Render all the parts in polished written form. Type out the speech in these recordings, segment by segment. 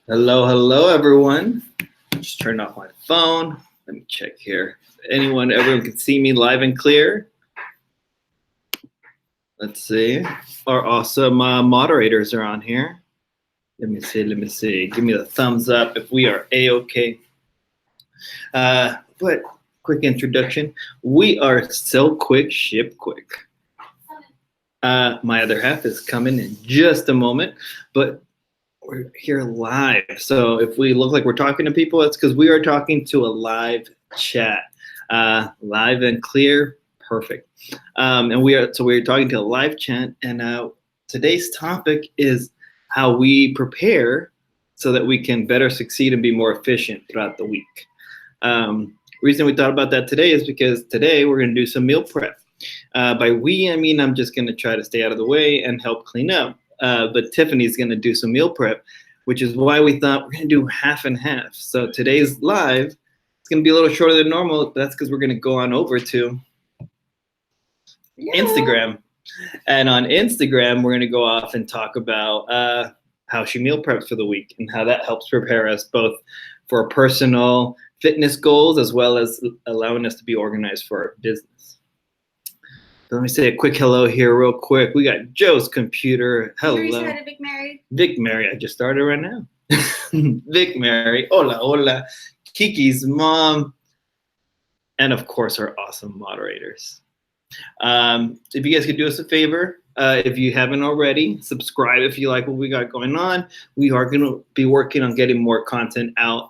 Hello, hello, everyone. Just turned off my phone. Let me check here. Everyone can see me live and clear. Let's see. Our awesome moderators are on here. Let me see. Give me the thumbs up if we are A-okay. But quick introduction. We are Sell Quick, Ship Quick. My other half is coming in just a moment, but we're here live. So if we look like we're talking to people, that's because we are talking to a live chat. Live and clear, perfect. And we're talking to a live chat, and today's topic is how we prepare so that we can better succeed and be more efficient throughout the week. Reason we thought about that today is because today we're going to do some meal prep. By we, I mean I'm just going to try to stay out of the way and help clean up. But Tiffany's going to do some meal prep, which is why we thought we're going to do half and half. So today's live, it's going to be a little shorter than normal. That's because we're going to go on over to Instagram. And on Instagram, we're going to go off and talk about how she meal preps for the week and how that helps prepare us both for personal fitness goals as well as allowing us to be organized for our business. Let me say a quick hello here real quick. We got Joe's computer. Hello. Vic Mary. Vic Mary. I just started right now. Vic Mary. Hola, hola. Kiki's mom. And of course, our awesome moderators. If you guys could do us a favor, if you haven't already, subscribe if you like what we got going on. We are going to be working on getting more content out.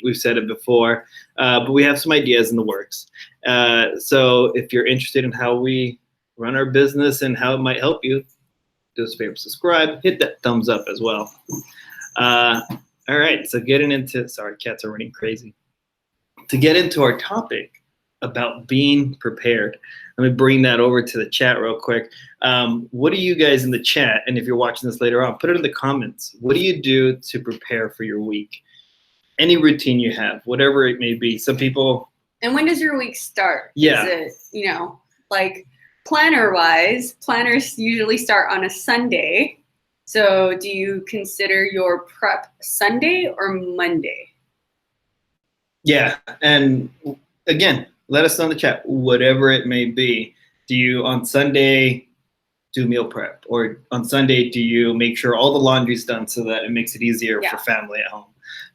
We've said it before, but we have some ideas in the works. So if you're interested in how we run our business and how it might help you, do us a favor, subscribe, hit that thumbs up as well. All right, so getting into, sorry, cats are running crazy. To get into our topic about being prepared, let me bring that over to the chat real quick. What do you guys in the chat, and if you're watching this later on, put it in the comments. What do you do to prepare for your week? Any routine you have, whatever it may be. Some people. And when does your week start? Yeah. Is it, like planner-wise, planners usually start on a Sunday. So do you consider your prep Sunday or Monday? Yeah, and again, let us know in the chat, whatever it may be. Do you on Sunday do meal prep? Or on Sunday, do you make sure all the laundry's done so that it makes it easier for family at home?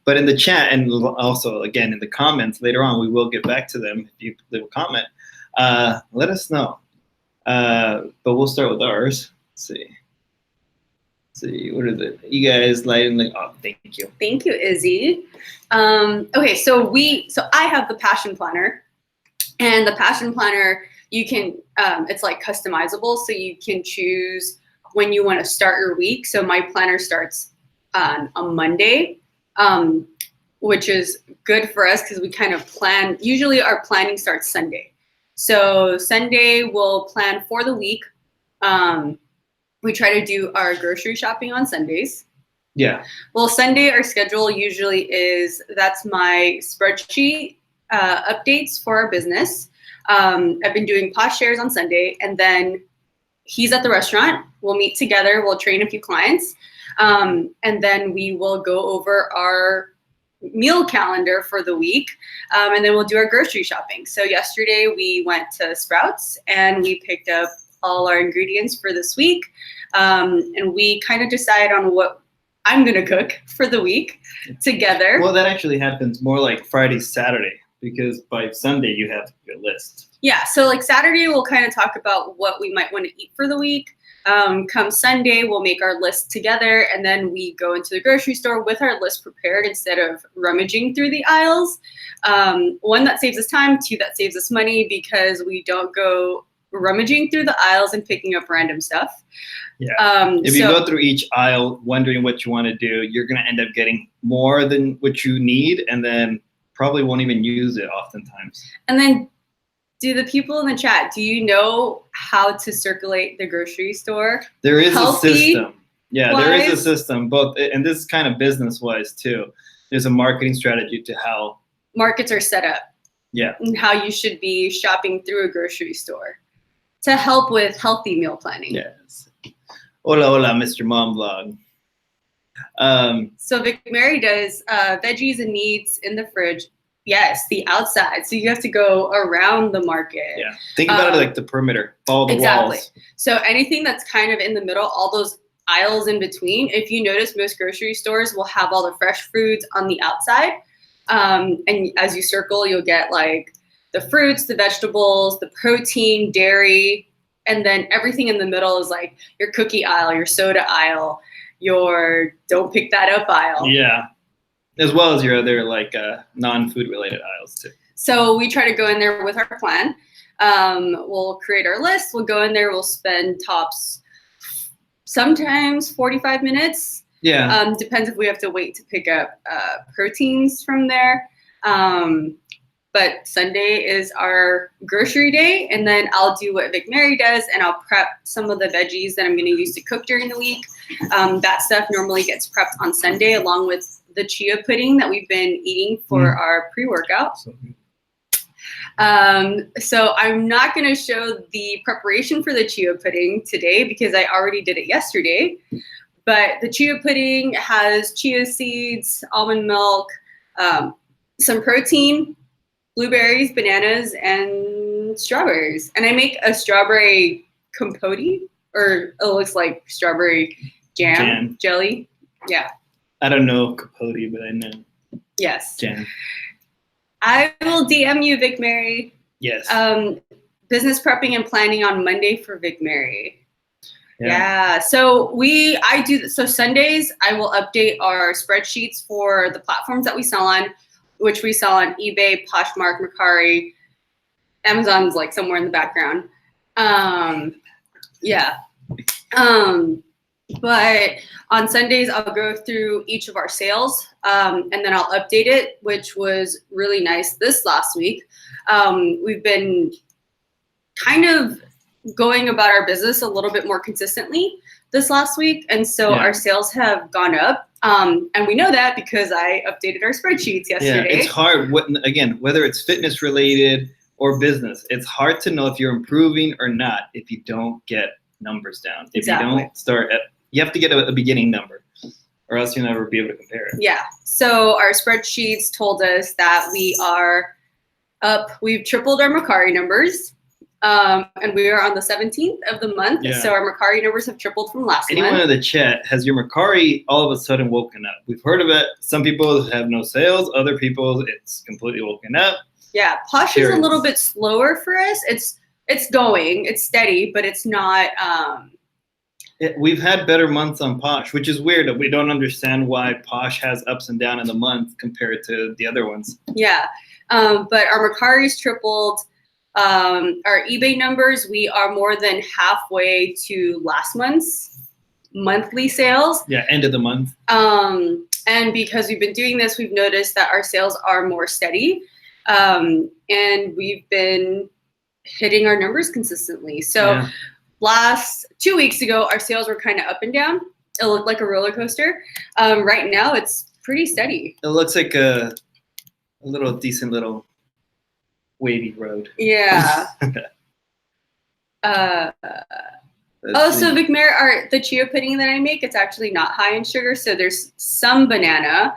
But in the chat, and also, again, in the comments later on, we will get back to them if you leave a comment. Let us know. But we'll start with ours. Let's see, what is it? You guys lighting the, oh, thank you. Thank you, Izzy. Okay, so I have the Passion Planner. And the Passion Planner, you can, it's like customizable, so you can choose when you want to start your week. So my planner starts on a Monday, which is good for us because we kind of plan, usually our planning starts Sunday. So Sunday we'll plan for the week. We try to do our grocery shopping on Sundays. Yeah. Well, Sunday, our schedule usually is, that's my spreadsheet updates for our business. I've been doing Posh shares on Sunday, and then he's at the restaurant. We'll meet together. We'll train a few clients, and then we will go over our meal calendar for the week, and then we'll do our grocery shopping. So yesterday we went to Sprouts and we picked up all our ingredients for this week, and we kind of decide on what I'm gonna cook for the week together. Well, that actually happens more like Friday, Saturday, because by Sunday you have your list. Yeah, so like Saturday we'll kind of talk about what we might want to eat for the week. Come Sunday we'll make our list together, and then we go into the grocery store with our list prepared instead of rummaging through the aisles. One, that saves us time. Two, that saves us money because we don't go rummaging through the aisles and picking up random stuff. Yeah. If you go through each aisle wondering what you want to do, you're going to end up getting more than what you need, and then probably won't even use it oftentimes. And then, do the people in the chat, do you know how to circulate the grocery store? There is a system. Yeah, there is a system, both, and this is kind of business-wise too. There's a marketing strategy to how markets are set up. Yeah. And how you should be shopping through a grocery store to help with healthy meal planning. Yes. Hola, hola, Mr. Mom Vlog. So Vic Mary does veggies and meats in the fridge. Yes, the outside. So you have to go around the market. Yeah. Think about it like the perimeter, follow the walls. So anything that's kind of in the middle, all those aisles in between, if you notice, most grocery stores will have all the fresh foods on the outside. And as you circle, you'll get like the fruits, the vegetables, the protein, dairy, and then everything in the middle is like your cookie aisle, your soda aisle, your don't pick that up aisle. Yeah. As well as your other like non-food related aisles too. So we try to go in there with our plan. We'll create our list. We'll go in there. We'll spend tops sometimes 45 minutes. Yeah. Depends if we have to wait to pick up proteins from there. But Sunday is our grocery day, and then I'll do what Vic Mary does, and I'll prep some of the veggies that I'm going to use to cook during the week. That stuff normally gets prepped on Sunday, along with the chia pudding that we've been eating for our pre-workout. So I'm not going to show the preparation for the chia pudding today because I already did it yesterday. But the chia pudding has chia seeds, almond milk, some protein, blueberries, bananas, and strawberries. And I make a strawberry compote, or it looks like strawberry jam. Jelly. Yeah. I don't know capote, but I know. Yes. Jam. I will DM you, Vic Mary. Yes. Business prepping and planning on Monday for Vic Mary. Yeah. So so Sundays I will update our spreadsheets for the platforms that we sell on, which we sell on eBay, Poshmark, Mercari. Amazon's like somewhere in the background. But on Sundays, I'll go through each of our sales, and then I'll update it, which was really nice this last week. We've been kind of going about our business a little bit more consistently this last week, and so our sales have gone up. And we know that because I updated our spreadsheets yesterday. Yeah, it's hard. Whether it's fitness related or business, it's hard to know if you're improving or not if you don't get numbers down. If you don't start at, you have to get a beginning number, or else you'll never be able to compare it. Yeah. So our spreadsheets told us that we are up. We've tripled our mercari numbers. And we are on the 17th of the month. Yeah. So our mercari numbers have tripled from last month. Anyone in the chat, has your mercari all of a sudden woken up? We've heard of it. Some people have no sales. Other people, it's completely woken up. Yeah. Posh is a little bit slower for us. It's going. It's steady, but it's not. We've had better months on Posh, which is weird. We don't understand why Posh has ups and downs in the month compared to the other ones. Yeah. But our mercari's tripled. Our eBay numbers, we are more than halfway to last month's monthly sales. Yeah, end of the month. And because we've been doing this, we've noticed that our sales are more steady. And we've been hitting our numbers consistently. So last 2 weeks ago, our sales were kind of up and down. It looked like a roller coaster. Right now, it's pretty steady. It looks like a decent little wavy road. Yeah. So Vic Mary, the chia pudding that I make, it's actually not high in sugar, so there's some banana.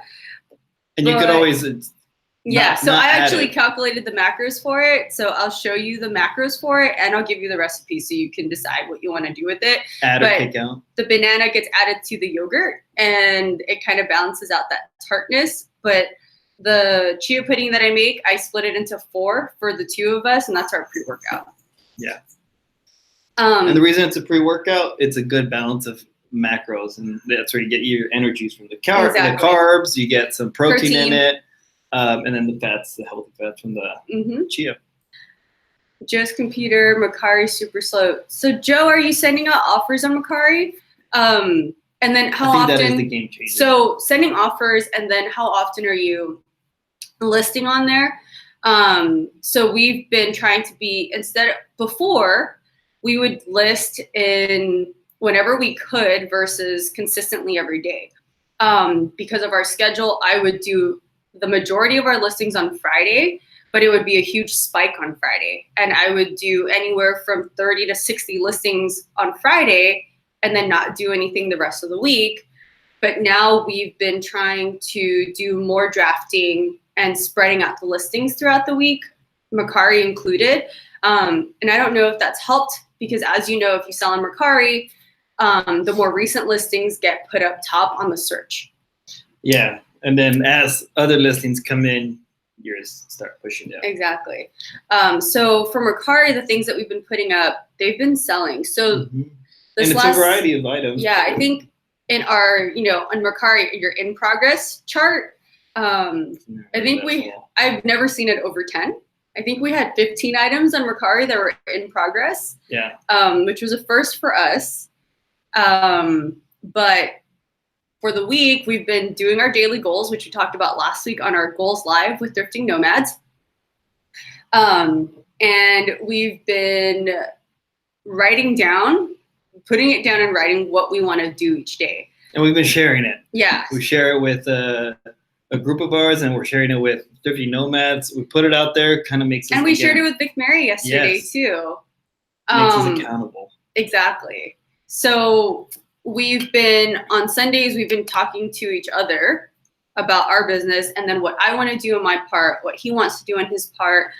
And you could always I actually calculated the macros for it, so I'll show you the macros for it, and I'll give you the recipe so you can decide what you want to do with it. Add or take out. The banana gets added to the yogurt, and it kind of balances out that tartness, but the chia pudding that I make, I split it into 4 for the 2 of us, and that's our pre-workout. Yeah. And the reason it's a pre-workout, it's a good balance of macros, and that's where you get your energies from the carbs. You get some protein in it, and then the fats, the healthy fats from the chia. Joe's computer, mercari super slow. So Joe, are you sending out offers on mercari? And then how often? That is the game changer. So sending offers, and then how often are you listing on there? So we've been trying to be, before we would list in whenever we could versus consistently every day. Because of our schedule, I would do the majority of our listings on Friday, but it would be a huge spike on Friday. And I would do anywhere from 30 to 60 listings on Friday and then not do anything the rest of the week. But now we've been trying to do more drafting and spreading out the listings throughout the week, mercari included. And I don't know if that's helped, because as you know, if you sell on mercari, the more recent listings get put up top on the search. Yeah, and then as other listings come in, yours start pushing down. Exactly. So for mercari, the things that we've been putting up, they've been selling. So this and it's a variety of items. Yeah, I think in our, on mercari, your in progress chart, I think I've never seen it over 10. I think we had 15 items on mercari that were in progress. Yeah. Which was a first for us. But for the week, we've been doing our daily goals, which we talked about last week on our Goals Live with Thrifting Nomads. And we've been putting it down and writing what we want to do each day. And we've been sharing it. Yeah. We share it with a group of ours, and we're sharing it with Thrifting Nomads. We put it out there, kind of makes us. And we shared it with Vic Mary yesterday too. Makes us accountable. Exactly. So on Sundays, we've been talking to each other about our business, and then what I want to do in my part, what he wants to do in his part.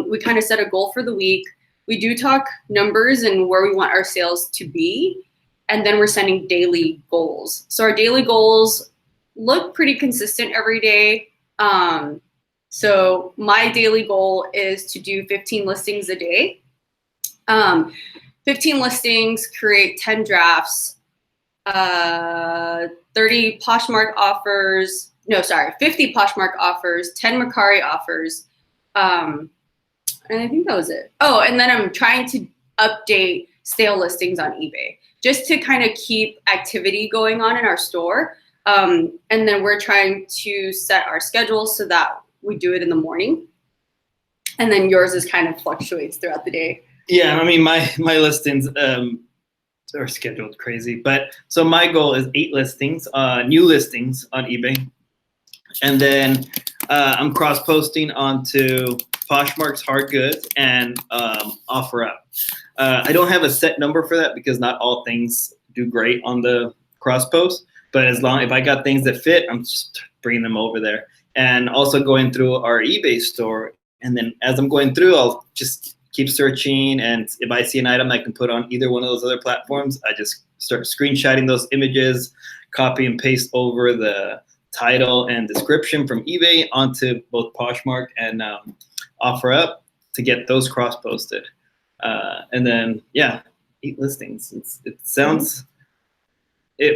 We kind of set a goal for the week. We do talk numbers and where we want our sales to be, and then we're setting daily goals. So our daily goals look pretty consistent every day. So my daily goal is to do 15 listings a day. 15 listings, create 10 drafts, 30 Poshmark offers. No, sorry, 50 Poshmark offers, 10 mercari offers. And I think that was it. Oh, and then I'm trying to update stale listings on eBay just to kind of keep activity going on in our store. And then we're trying to set our schedule so that we do it in the morning. And then yours is kind of fluctuates throughout the day. Yeah, I mean, my listings are scheduled crazy. But so my goal is 8 listings, new listings on eBay. And then I'm cross-posting onto Poshmark's hard goods and OfferUp. I don't have a set number for that because not all things do great on the cross-post. But if I got things that fit, I'm just bringing them over there. And also going through our eBay store. And then as I'm going through, I'll just keep searching. And if I see an item I can put on either one of those other platforms, I just start screenshotting those images, copy and paste over the title and description from eBay onto both Poshmark and OfferUp to get those cross-posted. And then, 8 listings. It sounds...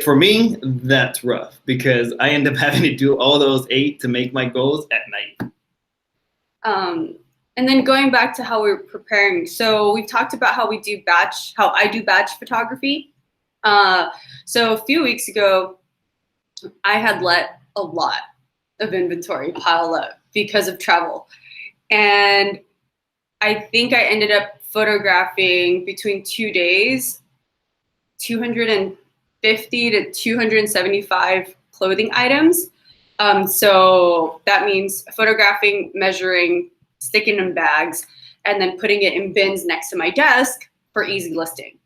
for me, that's rough because I end up having to do all those 8 to make my goals at night. And then going back to how we're preparing. So we've talked about how I do batch photography. So a few weeks ago, I had let a lot of inventory pile up because of travel. And I think I ended up photographing between 2 days, 250 to 275 clothing items. So that means photographing, measuring, sticking in bags, and then putting it in bins next to my desk for easy listing.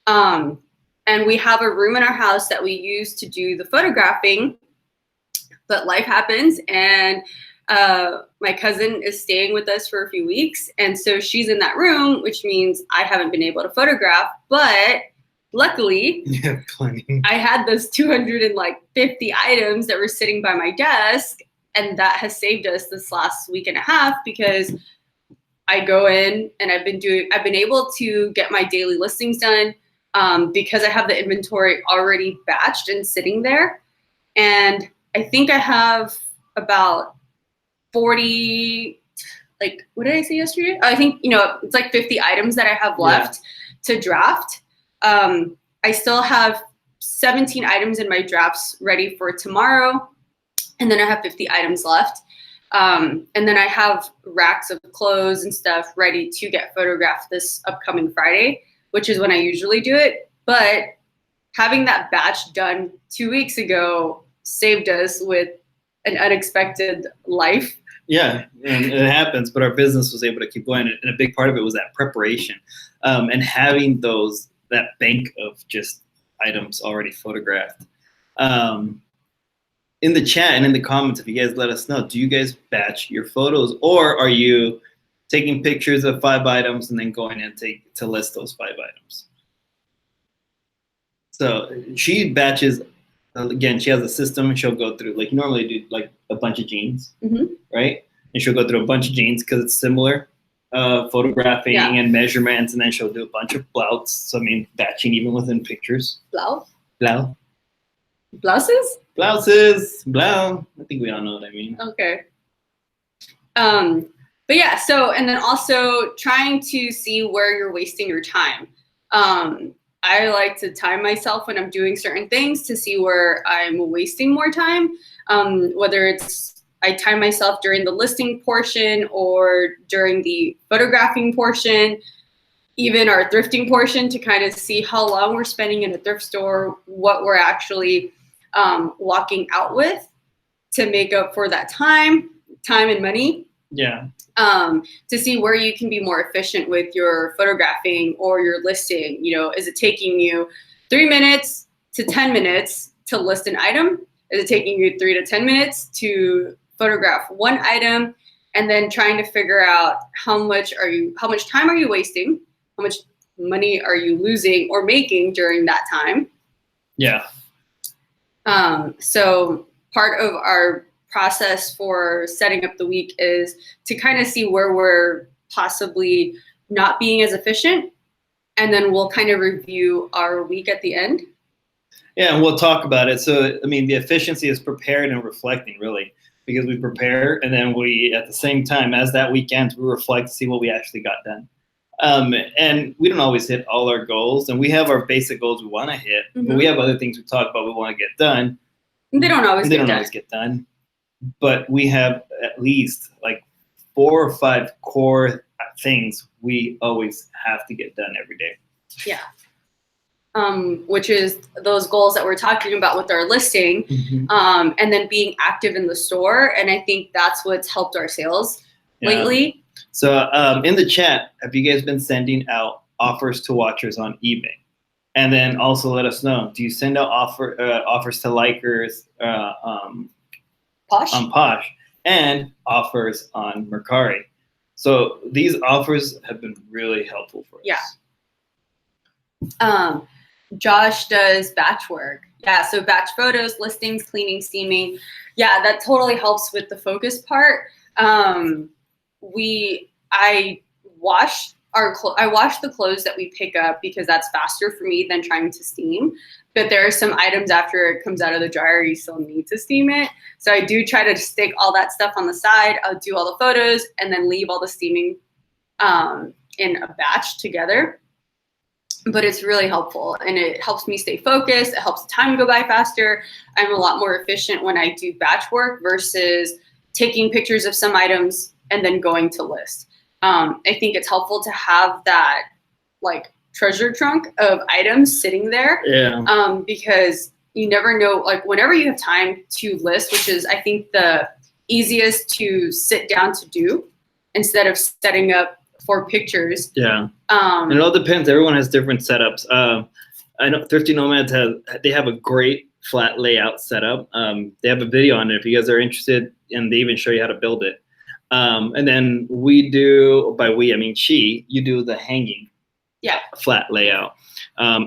And we have a room in our house that we use to do the photographing, but life happens, and my cousin is staying with us for a few weeks, and so she's in that room, which means I haven't been able to photograph, but luckily, I had those 250 items that were sitting by my desk, and that has saved us this last week and a half because I go in and I've been able to get my daily listings done because I have the inventory already batched and sitting there. And I think I have about 40, what did I say yesterday? I think, it's like 50 items that I have left to draft. I still have 17 items in my drafts ready for tomorrow. And then I have 50 items left. And then I have racks of clothes and stuff ready to get photographed this upcoming Friday, which is when I usually do it. But having that batch done 2 weeks ago saved us with an unexpected life. Yeah, and it happens, but our business was able to keep going. And a big part of it was that preparation and having that bank of just items already photographed. In the chat and in the comments, if you guys let us know, do you guys batch your photos, or are you taking pictures of 5 items and then going in to list those 5 items? So she batches, again, she has a system, and she'll go through, like normally do like a bunch of jeans, right? And she'll go through a bunch of jeans because it's similar photographing and measurements, and then she'll do a bunch of blouses. So I mean, batching even within pictures. Blouses? Blouses. I think we all know what I mean. Okay. But yeah, so, and then also trying to see where you're wasting your time. I like to time myself when I'm doing certain things to see where I'm wasting more time, whether it's I time myself during the listing portion or during the photographing portion, even our thrifting portion, to kind of see how long we're spending in a thrift store, what we're actually walking out with to make up for that time and money. Yeah. To see where you can be more efficient with your photographing or your listing. You know, is it taking you 3 minutes to 10 minutes to list an item? Is it taking you 3 to 10 minutes to photograph one item? And then trying to figure out how much time are you wasting? How much money are you losing or making during that time? Yeah. So part of our process for setting up the week is to kind of see where we're possibly not being as efficient, and then we'll kind of review our week at the end. Yeah, and we'll talk about it. So I mean, the efficiency is prepared and reflecting, really, because we prepare, and then we, at the same time as that weekend, we reflect to see what we actually got done. And we don't always hit all our goals, and we have our basic goals we want to hit, but we have other things we talk about we want to get done. They don't always get done. But we have at least like 4 or 5 core things we always have to get done every day. Yeah. Which is those goals that we're talking about with our listing, and then being active in the store. And I think that's what's helped our sales lately. So in the chat, have you guys been sending out offers to watchers on eBay? And then also let us know, do you send out offers to likers Posh? on Posh, and offers on Mercari? So these offers have been really helpful for us. Yeah. Josh does batch work. Yeah, so batch photos, listings, cleaning, steaming. Yeah, that totally helps with the focus part. I wash the clothes that we pick up because that's faster for me than trying to steam. But there are some items after it comes out of the dryer, you still need to steam it. So I do try to stick all that stuff on the side. I'll do all the photos and then leave all the steaming in a batch together. But it's really helpful, and it helps me stay focused. It helps the time go by faster. I'm a lot more efficient when I do batch work versus taking pictures of some items and then going to list. I think it's helpful to have that like treasure trunk of items sitting there, because you never know, like whenever you have time to list, which is I think the easiest to sit down to do instead of setting up for pictures. Yeah. And it all depends. Everyone has different setups. I know Thrifty Nomads they have a great flat layout setup. They have a video on it if you guys are interested, and they even show you how to build it. And then we do, by we I mean you do the hanging flat layout,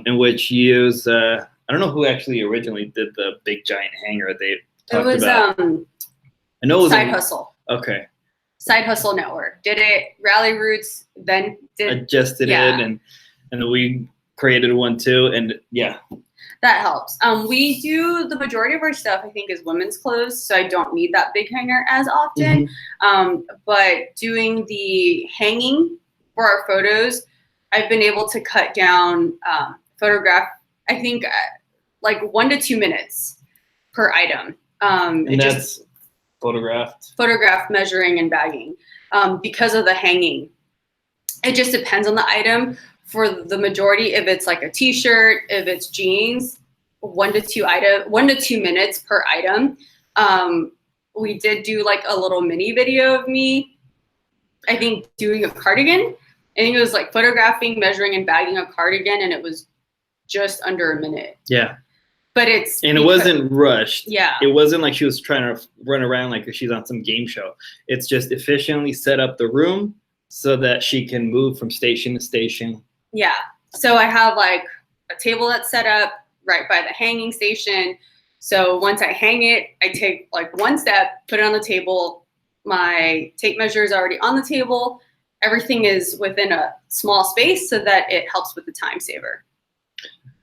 in which you use I don't know who actually originally did the big giant hanger they talked about. I know it was Side Hustle. Okay. Side Hustle Network did it. Rally Roots then adjusted it, and we created one too, and that helps. We do the majority of our stuff, I think, is women's clothes, so I don't need that big hanger as often. But doing the hanging for our photos, I've been able to cut down photograph, I think, like 1 to 2 minutes per item. And that's photographed, measuring, and bagging, because of the hanging. It just depends on the item. For the majority, if it's like a t-shirt, if it's jeans, 1 to 2 minutes per item. We did do like a little mini video of me, I think, doing a cardigan. I think it was like photographing, measuring, and bagging a cardigan, and it was just under a minute. Yeah. but it's and it wasn't rushed. Yeah. It wasn't like she was trying to run around like she's on some game show. It's just efficiently set up the room so that she can move from station to station. Yeah. So I have like a table that's set up right by the hanging station. So once I hang it, I take like one step, put it on the table. My tape measure is already on the table. Everything is within a small space so that it helps with the time saver.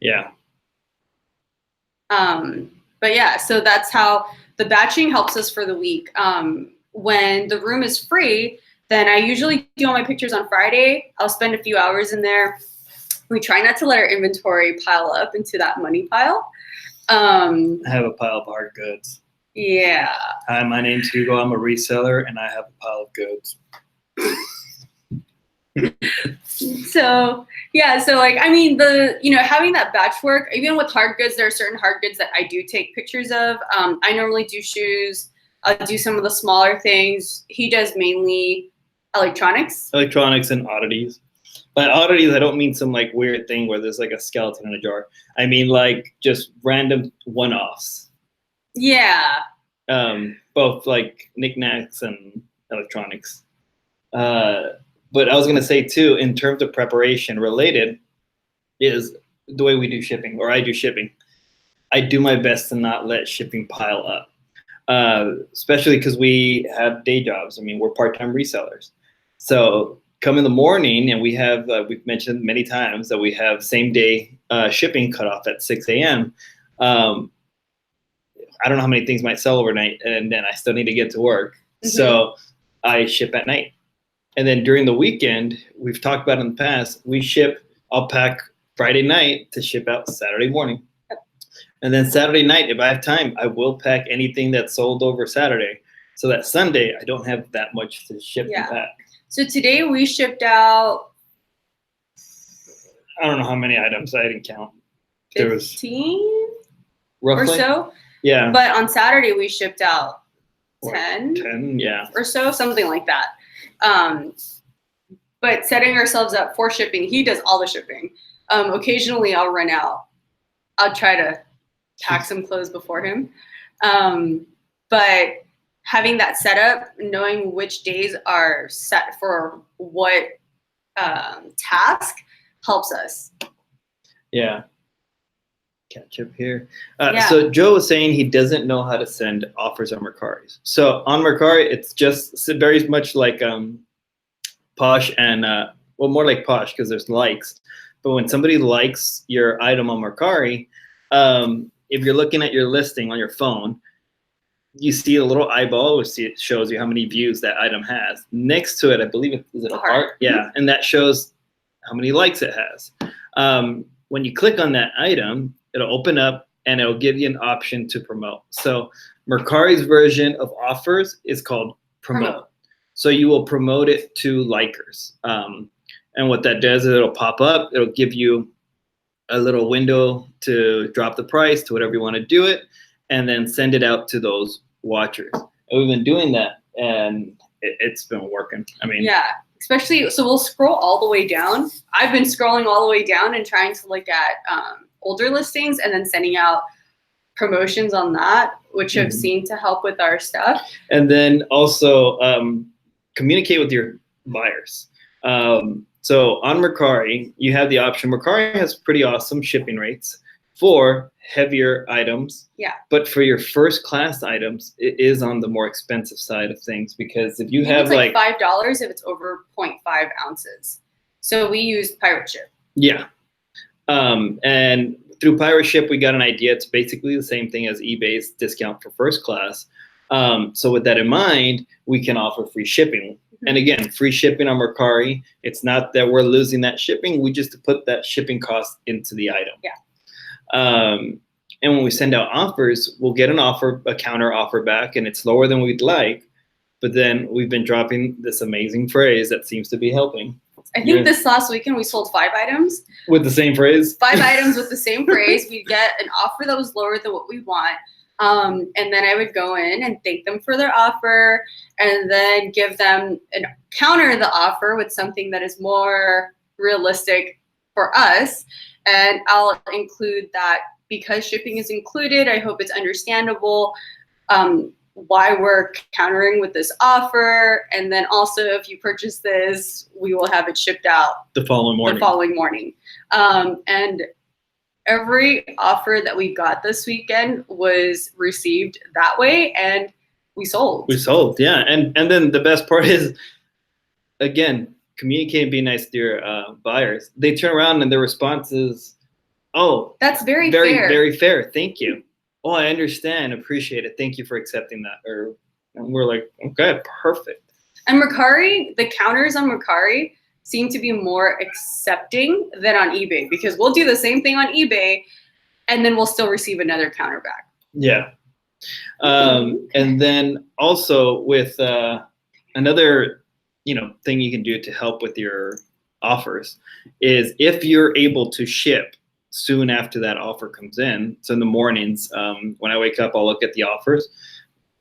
Yeah. But yeah, so that's how the batching helps us for the week. When the room is free, then I usually do all my pictures on Friday. I'll spend a few hours in there. We try not to let our inventory pile up into that money pile. I have a pile of hard goods. Yeah. Hi, my name's Hugo. I'm a reseller, and I have a pile of goods. So yeah, so like I mean having that batch work, even with hard goods, there are certain hard goods that I do take pictures of. I normally do shoes. I'll do some of the smaller things. He does mainly electronics. Electronics and oddities. By oddities, I don't mean some like weird thing where there's like a skeleton in a jar. I mean like just random one-offs. Yeah. Both like knickknacks and electronics. But I was gonna say too, in terms of preparation related, is the way we do shipping, or I do shipping. I do my best to not let shipping pile up, especially because we have day jobs. I mean, we're part-time resellers. So come in the morning, and we have, we've mentioned many times that we have same day shipping cut off at 6 a.m. I don't know how many things might sell overnight, and then I still need to get to work. Mm-hmm. So I ship at night. And then during the weekend, we've talked about in the past, I'll pack Friday night to ship out Saturday morning. And then Saturday night, if I have time, I will pack anything that's sold over Saturday so that Sunday I don't have that much to ship and pack. So today we shipped out, I don't know how many items, I didn't count. 15 roughly? Or so. Yeah. But on Saturday we shipped out 10. 10, yeah. Or so, something like that. But setting ourselves up for shipping, he does all the shipping. Occasionally I'll run out. I'll try to pack some clothes before him. But having that setup, knowing which days are set for what task helps us. Yeah. Catch up here. So Joe was saying he doesn't know how to send offers on Mercari. So on Mercari, it's just very much like Posh and, well, more like Posh because there's likes. But when somebody likes your item on Mercari, if you're looking at your listing on your phone, you see a little eyeball, which it shows you how many views that item has. Next to it, I believe, is it a heart? Yeah, and that shows how many likes it has. When you click on that item, it'll open up and it'll give you an option to promote. So Mercari's version of offers is called promote. So you will promote it to likers. And what that does is it'll pop up. It'll give you a little window to drop the price to whatever you want to do it, and then send it out to those watchers. And we've been doing that, and it's been working. I mean, yeah, especially, so we'll scroll all the way down. I've been scrolling all the way down and trying to look at older listings and then sending out promotions on that, which have seemed to help with our stuff. And then also communicate with your buyers. So on Mercari, you have the option. Mercari has pretty awesome shipping rates for heavier items. Yeah. But for your first class items, it is on the more expensive side of things, because if you have like $5 if it's over 0.5 ounces. So we used Pirate Ship. Yeah. And through Pirate Ship, we got an idea. It's basically the same thing as eBay's discount for first class. So with that in mind, we can offer free shipping. And again, free shipping on Mercari. It's not that we're losing that shipping. We just put that shipping cost into the item. Yeah. And when we send out offers, we'll get a counter offer back, and it's lower than we'd like. But then we've been dropping this amazing phrase that seems to be helping. I think this last weekend we sold 5 items. With the same phrase? 5 items with the same phrase. We get an offer that was lower than what we want. And then I would go in and thank them for their offer, and then give them and counter the offer with something that is more realistic for us. And I'll include that because shipping is included, I hope it's understandable why we're countering with this offer. And then also, if you purchase this, we will have it shipped out the following morning. And every offer that we got this weekend was received that way, and we sold. We sold, yeah. And then the best part is, again, communicate and be nice to your buyers. They turn around and their response is, oh, that's very fair. Very fair. Thank you. Oh, I understand. Appreciate it. Thank you for accepting that. And we're like, okay, perfect. And mercari, the counters on mercari seem to be more accepting than on eBay, because we'll do the same thing on eBay and then we'll still receive another counter back. Yeah. And then also with another, thing you can do to help with your offers is if you're able to ship soon after that offer comes in. So in the mornings, when I wake up, I'll look at the offers,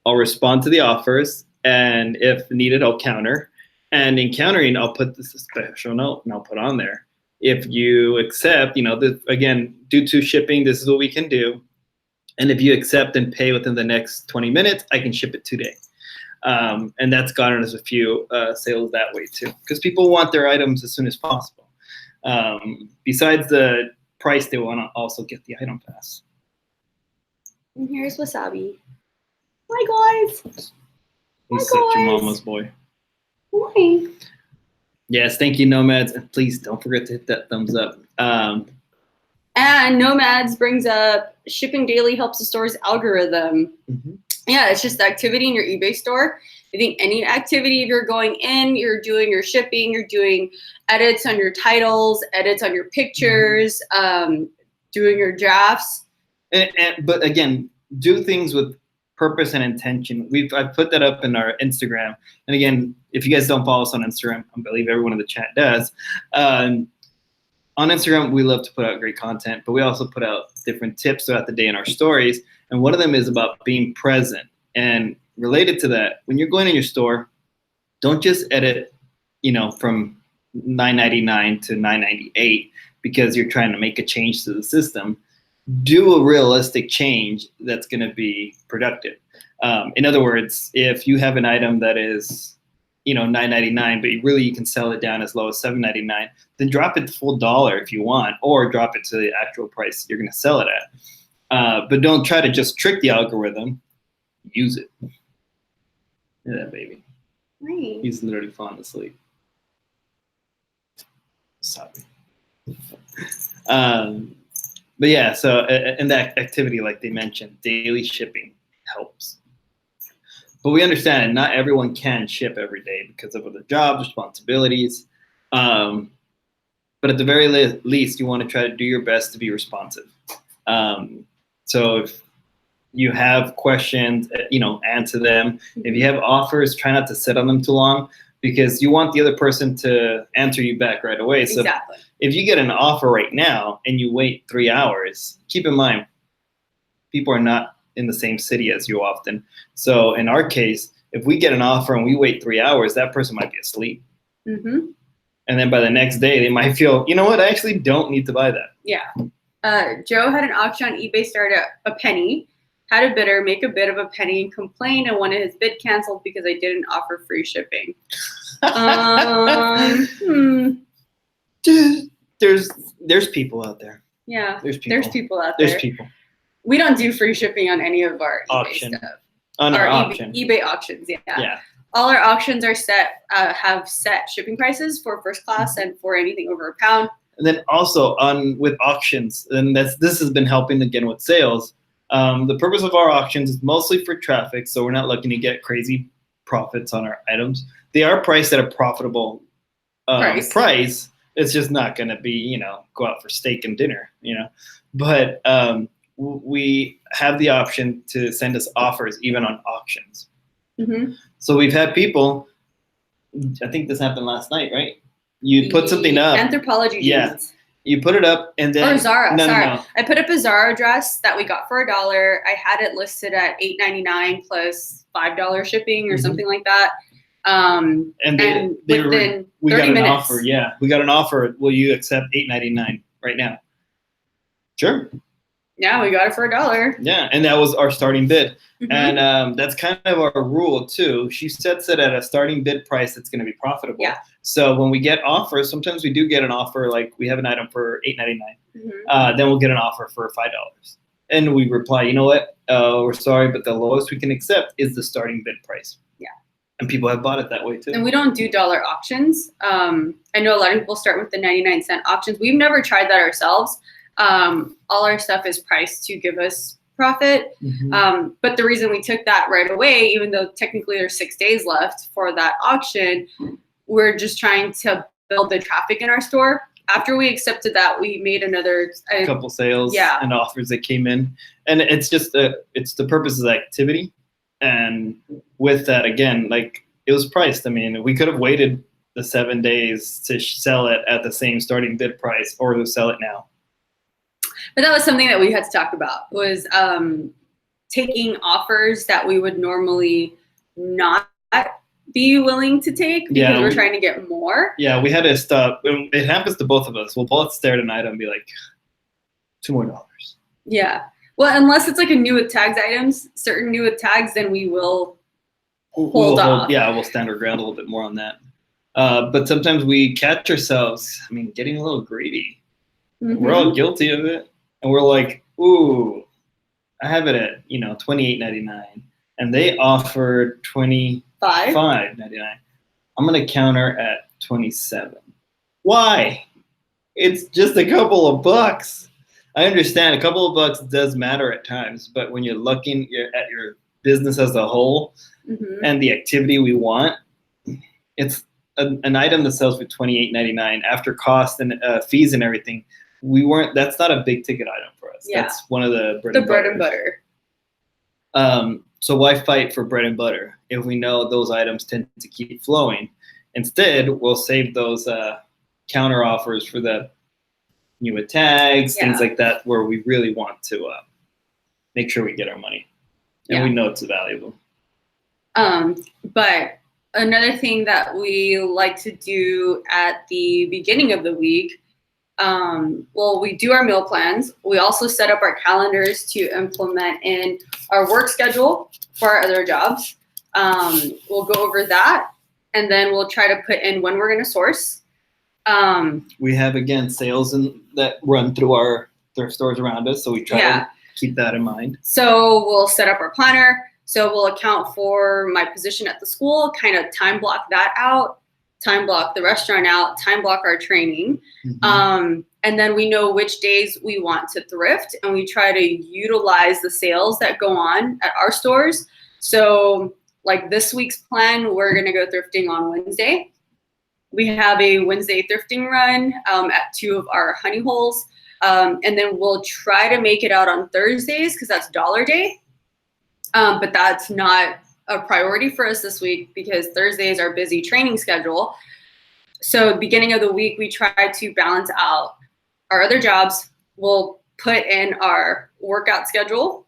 I'll respond to the offers, and if needed, I'll counter. And in countering, I'll put this special note and I'll put on there, if you accept, again, due to shipping, this is what we can do. And if you accept and pay within the next 20 minutes, I can ship it today. And that's gotten us a few sales that way too, because people want their items as soon as possible. Besides the price, they want to also get the item fast. And here's Wasabi. Hi, guys. He's such a mama's boy. Hi. Yes, thank you, Nomads. And please don't forget to hit that thumbs up. And Nomads brings up shipping daily helps the store's algorithm. Mm-hmm. Yeah, it's just the activity in your eBay store. I think any activity, if you're going in, you're doing your shipping, you're doing edits on your titles, edits on your pictures, doing your drafts. But again, do things with purpose and intention. I've put that up in our Instagram. And again, if you guys don't follow us on Instagram, I believe everyone in the chat does. On Instagram, we love to put out great content, but we also put out different tips throughout the day in our stories. And one of them is about being present. And related to that, when you're going in your store, don't just edit, from $9.99 to $9.98 because you're trying to make a change to the system. Do a realistic change that's going to be productive. In other words, if you have an item that is, $9.99, but you can sell it down as low as $7.99, then drop it to full $1 if you want, or drop it to the actual price you're going to sell it at. But don't try to just trick the algorithm. Use it. Look at that baby. Nice. He's literally falling asleep. Sorry. But yeah, so in that activity, like they mentioned, daily shipping helps. But we understand not everyone can ship every day because of other jobs, responsibilities. But at the very least, you want to try to do your best to be responsive. So if you have questions, answer them. If you have offers, try not to sit on them too long, because you want the other person to answer you back right away. So exactly. If you get an offer right now and you wait 3 hours, keep in mind, people are not in the same city as you often. So in our case, if we get an offer and we wait 3 hours, that person might be asleep. Mm-hmm. And then by the next day, they might feel, you know what, I actually don't need to buy that. Yeah. Joe had an auction on eBay start at a penny, had a bidder make a bid of a penny and complain and wanted his bid canceled because I didn't offer free shipping. There's people out there. Yeah, there's people out there. There's people. We don't do free shipping on any of our auction eBay stuff. On our auction. eBay auctions, yeah. Yeah. All our auctions are have set shipping prices for first class and for anything over £1. And then also with auctions, and this has been helping again with sales. The purpose of our auctions is mostly for traffic, so we're not looking to get crazy profits on our items. They are priced at a profitable price. It's just not going to be, go out for steak and dinner, But we have the option to send us offers even on auctions. Mm-hmm. So we've had people, I think this happened last night, right? You put something up. Anthropology jeans. Yeah. You put it up and then. Or Zara, no. I put up a Zara dress that we got for $1. I had it listed at $8.99 plus $5 shipping or mm-hmm. something like that. And within 30 got an minutes. Offer. Yeah, we got an offer. Will you accept $8.99 right now? Sure. Yeah, we got it for $1. Yeah, and that was our starting bid. Mhm. And that's kind of our rule too. She sets it at a starting bid price that's going to be profitable. Yeah. So when we get offers, sometimes we do get an offer, like we have an item for $8.99. Mhm. Then we'll get an offer for $5. And we reply, you know what? We're sorry, but the lowest we can accept is the starting bid price. Yeah. And people have bought it that way too. And we don't do dollar auctions. I know a lot of people start with the 99-cent auctions. We've never tried that ourselves. All our stuff is priced to give us profit. Mhm. But the reason we took that right away, even though technically there's 6 days left for that auction, we're just trying to build the traffic in our store. After we accepted that, we made another couple sales Yeah. and offers that came in. And it's just it's the purpose of the activity. And with that, again, like it was priced. I mean, we could have waited the 7 days to sell it at the same starting bid price or to sell it now. But that was something that we had to talk about, was taking offers that we would normally not be willing to take because we're trying to get more. Yeah, we had to stop. It happens to both of us. We'll both stare at an item and be like, $2 more. Yeah. Well, unless it's like a new with tags items, certain new with tags, then we will hold off. Yeah, we'll stand our ground a little bit more on that. But sometimes we catch ourselves, getting a little greedy. Mhm. We're all guilty of it. And we're like, ooh, I have it at, $28.99. And they offered $25.99. I'm going to counter at $27. Why? It's just a couple of bucks. I understand a couple of bucks does matter at times, but when you're looking at your business as a whole Mhm. and the activity we want, it's an item that sells for $28.99 after cost and fees and everything. That's not a big ticket item for us. Yeah. That's one of the bread and butter. So why fight for bread and butter if we know those items tend to keep flowing? Instead, we'll save those counter offers for the new with tags, things like that, where we really want to make sure we get our money. And we know it's valuable. But another thing that we like to do at the beginning of the week, we do our meal plans. We also set up our calendars to implement in our work schedule for our other jobs. We'll go over that, and then we'll try to put in when we're going to source. We have, again, sales that run through our thrift stores around us, so we try to keep that in mind. So we'll set up our planner. So we'll account for my position at the school, kind of time block that out, time block the restaurant out, time block our training. Mm-hmm. And then we know which days we want to thrift, and we try to utilize the sales that go on at our stores. So like this week's plan, we're going to go thrifting on Wednesday. We have a Wednesday thrifting run at 2 of our honey holes. And then we'll try to make it out on Thursdays because that's dollar day. But that's not a priority for us this week because Thursday is our busy training schedule. So beginning of the week, we try to balance out our other jobs. We'll put in our workout schedule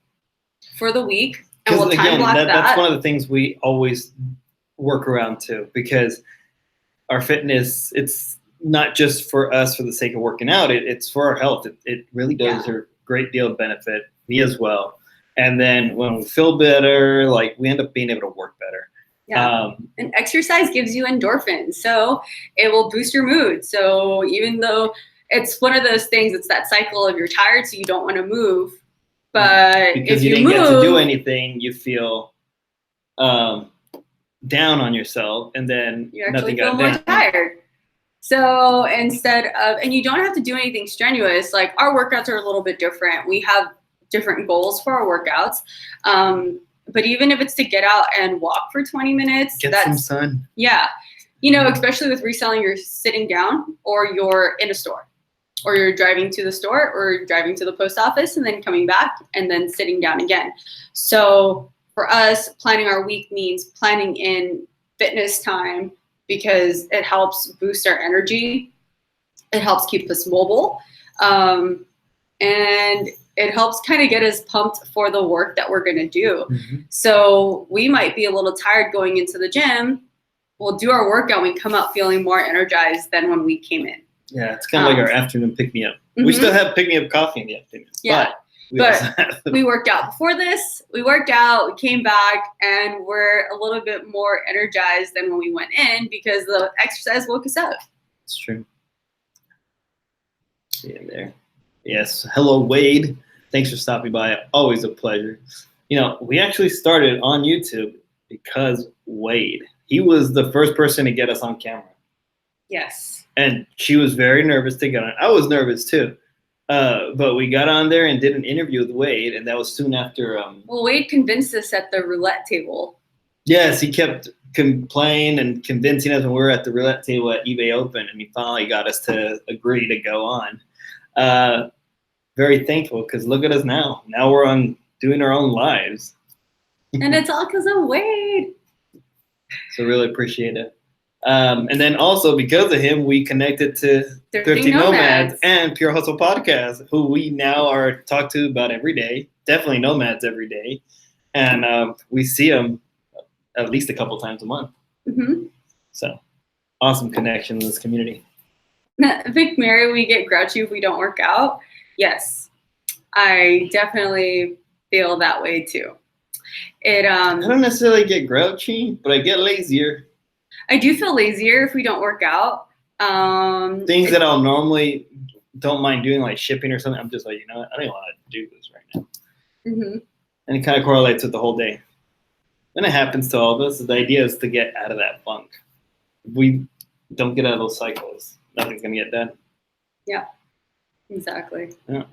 for the week, and we'll time block that. That's one of the things we always work around too, because our fitness, it's not just for us for the sake of working out. It's for our health. It really does a great deal of benefit, me as well. And then when we feel better, like we end up being able to work better. Yeah. And exercise gives you endorphins, so it will boost your mood. So even though it's one of those things, it's that cycle of you're tired, so you don't want to move. But because if you didn't move, get to do anything, you feel down on yourself, and then you actually nothing feel got more done. tired. So instead of, and you don't have to do anything strenuous. Like our workouts are a little bit different. We have different goals for our workouts. But even if it's to get out and walk for 20 minutes, Get some sun. Yeah. You know, especially with reselling, you're sitting down or you're in a store or you're driving to the store or driving to the post office and then coming back and then sitting down again. So for us, planning our week means planning in fitness time because it helps boost our energy. It helps keep us mobile. And it helps kind of get us pumped for the work that we're going to do. Mm-hmm. So we might be a little tired going into the gym. We'll do our workout. We come out feeling more energized than when we came in. Yeah, it's kind of like our afternoon pick-me-up. Mm-hmm. We still have pick-me-up coffee in the afternoon. Yeah. But We worked out before this. We worked out, we came back, and we're a little bit more energized than when we went in because the exercise woke us up. It's true. See you there. Yes. Hello, Wade. Thanks for stopping by. Always a pleasure. You know, we actually started on YouTube because Wade. He was the first person to get us on camera. Yes. And she was very nervous to get on. I was nervous too. But we got on there and did an interview with Wade, and that was soon after. Well, Wade convinced us at the roulette table. Yes, he kept complaining and convincing us when we were at the roulette table at eBay Open, and he finally got us to agree to go on. Very thankful, because look at us now. Now we're on doing our own lives. And it's all because of Wade. So really appreciate it. And then also because of him, we connected to Thrifty Nomads and Pure Hustle Podcast, who we now are talked to about every day. Definitely Nomads every day. And we see them at least a couple times a month. Mm-hmm. So awesome connection in this community. Vic Mary, we get grouchy if we don't work out. Yes, I definitely feel that way too. I don't necessarily get grouchy, but I get lazier. I do feel lazier if we don't work out. Things that I'll normally don't mind doing, like shipping or something, I'm just like, you know what? I don't want to do this right now. Mm-hmm. And it kind of correlates with the whole day. Then it happens to all of us. The idea is to get out of that funk. If we don't get out of those cycles, nothing's going to get done. Yeah, exactly. Yeah.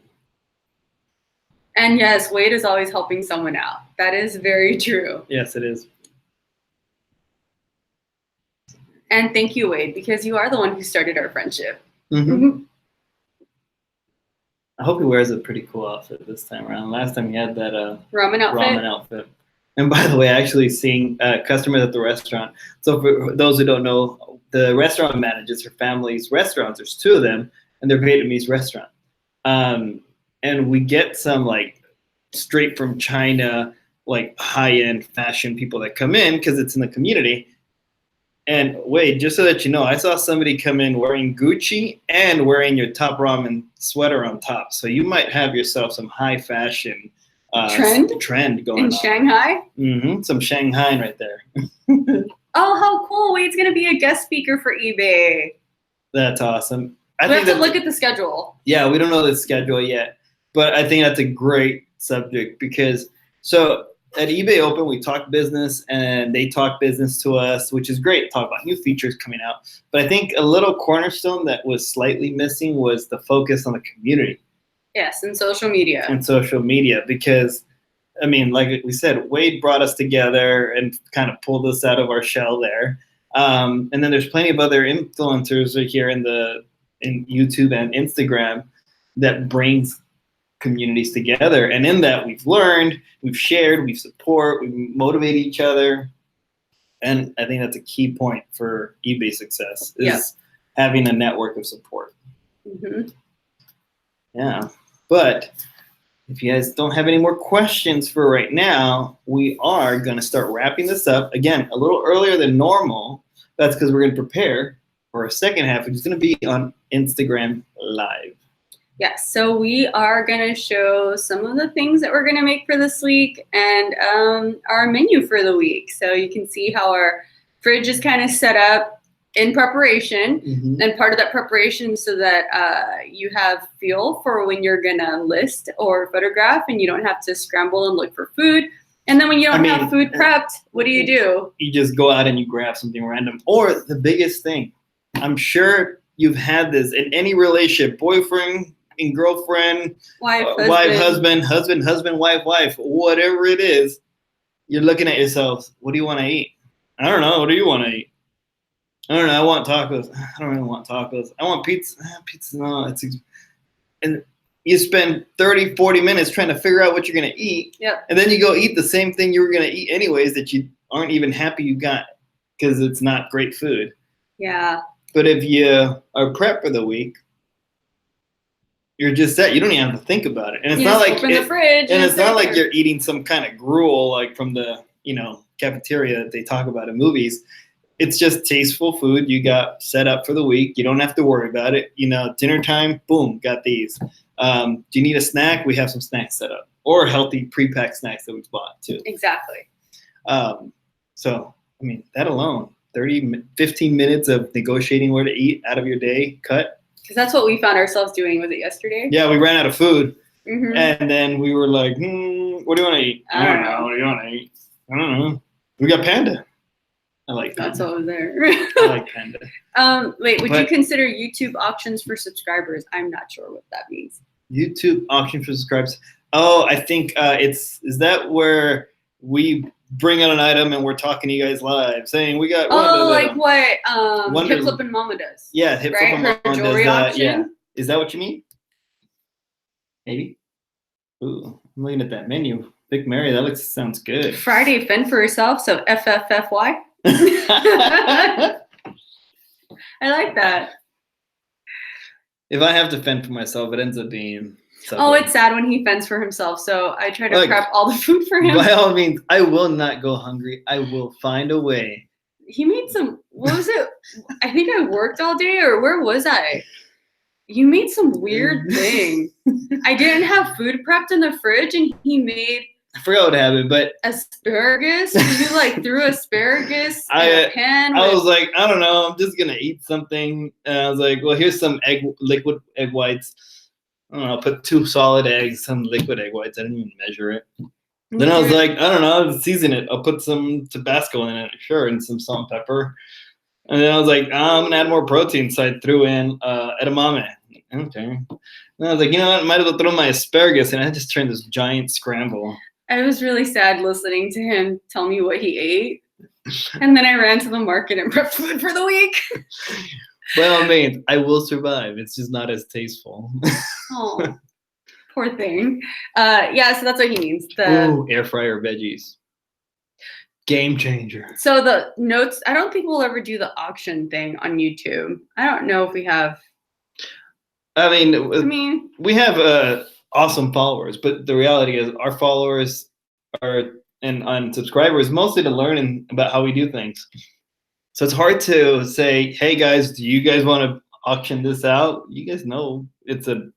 And yes, Wade is always helping someone out. That is very true. Yes, it is. And thank you, Wade, because you are the one who started our friendship. Mm-hmm. Mm-hmm. I hope he wears a pretty cool outfit this time around. Last time he had that ramen outfit. And by the way, actually seeing customers at the restaurant. So for those who don't know, the restaurant manages her family's restaurants. There's two of them, and they're Vietnamese restaurant. And we get some like straight from China, like high-end fashion people that come in because it's in the community. And wait, just so that you know, I saw somebody come in wearing Gucci and wearing your Top Ramen sweater on top. So you might have yourself some high fashion trend going on. In Shanghai? Mm-hmm. Some Shanghai right there. Oh, how cool. Wade's going to be a guest speaker for eBay. That's awesome. We have to look at the schedule. Yeah, we don't know the schedule yet. But I think that's a great subject because so at eBay Open, we talk business and they talk business to us, which is great. Talk about new features coming out. But I think a little cornerstone that was slightly missing was the focus on the community. Yes, and social media. And social media because, I mean, like we said, Wade brought us together and kind of pulled us out of our shell there. And then there's plenty of other influencers here in YouTube and Instagram that brings communities together, and in that we've learned, we've shared, we support, we motivate each other, and I think that's a key point for eBay success is having a network of support. Mm-hmm. Yeah, but if you guys don't have any more questions for right now, we are going to start wrapping this up again a little earlier than normal. That's because we're going to prepare for a second half, which is going to be on Instagram Live. Yes, so we are going to show some of the things that we're going to make for this week and our menu for the week. So you can see how our fridge is kind of set up in preparation. Mm-hmm. And part of that preparation so that you have feel for when you're going to list or photograph and you don't have to scramble and look for food. And then when you don't have food prepped, what do? You just go out and you grab something random. Or the biggest thing, I'm sure you've had this in any relationship, boyfriend and girlfriend, wife, husband, wife, whatever it is, you're looking at yourself, what do you want to eat? I don't know. What do you want to eat? I don't know. I want tacos. I don't really want tacos. I want pizza. Pizza, no. And you spend 30, 40 minutes trying to figure out what you're going to eat. Yep. And then you go eat the same thing you were going to eat anyways that you aren't even happy you got because it's not great food. Yeah. But if you are prepped for the week, you're just set. You don't even have to think about it. And it's not like the fridge and it's not like you're eating some kind of gruel like from the, cafeteria that they talk about in movies. It's just tasteful food you got set up for the week. You don't have to worry about it. Dinner time, boom, got these. Do you need a snack? We have some snacks set up, or healthy pre-packed snacks that we've bought too. Exactly. So, I mean, that alone, 15 minutes of negotiating where to eat out of your day cut. Because that's what we found ourselves doing. Was it yesterday? Yeah, we ran out of food. Mm-hmm. And then we were like, what do you want to eat? I don't know. What do you want to eat? I don't know. We got Panda. I like Panda. That's what was there. I like Panda. Wait, would you consider YouTube auctions for subscribers? I'm not sure what that means. YouTube auction for subscribers. Oh, I think is that where we bring out an item and we're talking to you guys live, saying we got. Like what Hip Flip and Mama does. Yeah, Hip Flip and Mama does jewelry auction. Yeah, is that what you mean? Maybe. Ooh, I'm looking at that menu. Big Mary, that sounds good. Friday, fend for yourself. So FFFY. I like that. If I have to fend for myself, it ends up being. Oh, it's sad when he fends for himself. So I try to prep all the food for him. By all means, I will not go hungry. I will find a way. He made some. What was it? I think I worked all day, or where was I? You made some weird thing. I didn't have food prepped in the fridge, and he made. I forgot what happened, but asparagus. You threw asparagus in a pan. I was like, I don't know. I'm just gonna eat something. And I was like, well, here's some liquid egg whites. I don't know. I'll put 2 solid eggs, some liquid egg whites. I didn't even measure it. Then I was like, I don't know. I'll season it. I'll put some Tabasco in it, sure, and some salt and pepper. And then I was like, I'm gonna add more protein, so I threw in edamame. Okay. And I was like, you know what? I might as well throw my asparagus, and I just turned this giant scramble. I was really sad listening to him tell me what he ate. And then I ran to the market and prepped food for the week. Well, I mean, I will survive. It's just not as tasteful. Oh, poor thing. Yeah, so that's what he means. Ooh, air fryer veggies. Game changer. So the notes, I don't think we'll ever do the auction thing on YouTube. I don't know if we have. I mean we have awesome followers, but the reality is our followers and subscribers mostly to learn about how we do things. So it's hard to say, hey guys, do you guys want to auction this out? You guys know it's a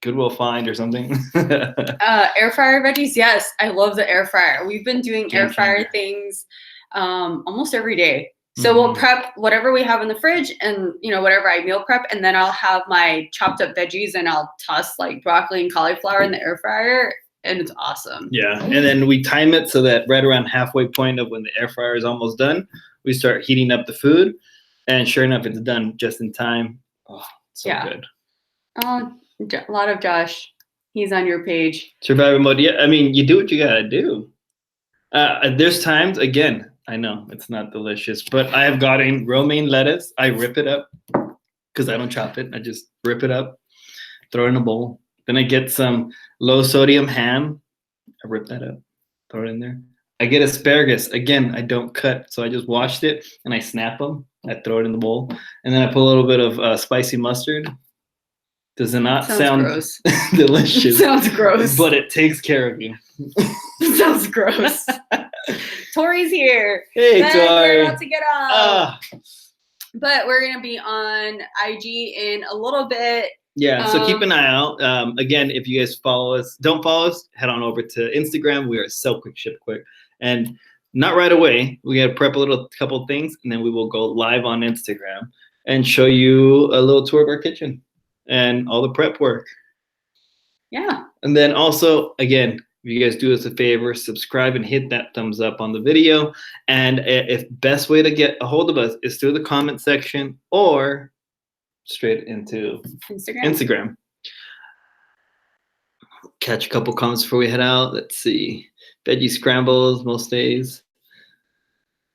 Goodwill find or something. Air fryer veggies, yes, I love the air fryer. We've been doing air fryer things almost every day. So we'll prep whatever we have in the fridge and, whatever I meal prep. And then I'll have my chopped up veggies and I'll toss like broccoli and cauliflower in the air fryer. And it's awesome. Yeah. And then we time it so that right around halfway point of when the air fryer is almost done, we start heating up the food. And sure enough, it's done just in time. Oh, so good. Oh, a lot of Josh. He's on your page. Survivor mode. Yeah. I mean, you do what you got to do. There's times, again, I know it's not delicious, but I have gotten romaine lettuce. I rip it up because I don't chop it. I just rip it up, throw it in a bowl. Then I get some low sodium ham. I rip that up, throw it in there. I get asparagus. Again, I don't cut, so I just washed it and I snap them. I throw it in the bowl, and then I put a little bit of spicy mustard. Does it not sound gross. Delicious? Sounds gross. But it takes care of you. Sounds gross. Tori's here. Hey, Tori. We're about to get off. But we're going to be on IG in a little bit. Yeah, so keep an eye out. Again, if you guys don't follow us, head on over to Instagram. We are Sell Quick, Ship Quick. And not right away. We got to prep a couple things, and then we will go live on Instagram and show you a little tour of our kitchen and all the prep work. Yeah. And then also, again, if you guys do us a favor, subscribe and hit that thumbs up on the video. And if best way to get a hold of us is through the comment section or straight into Instagram. Catch a couple comments before we head out. Let's see. Veggie scrambles most days.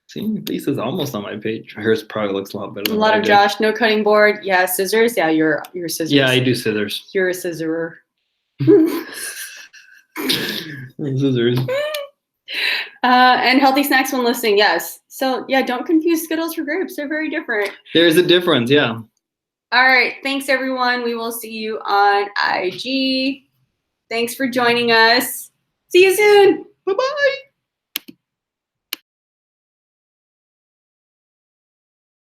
See, Lisa's almost on my page. Hers probably looks a lot better. A lot of Josh, no cutting board. Yeah, scissors. Yeah, you're scissors. Yeah, I do scissors. You're a scissorer. Scissors. And healthy snacks when listening, yes. So yeah, don't confuse Skittles for grapes. They're very different. There's a difference, yeah. All right. Thanks, everyone. We will see you on IG. Thanks for joining us. See you soon. Bye-bye.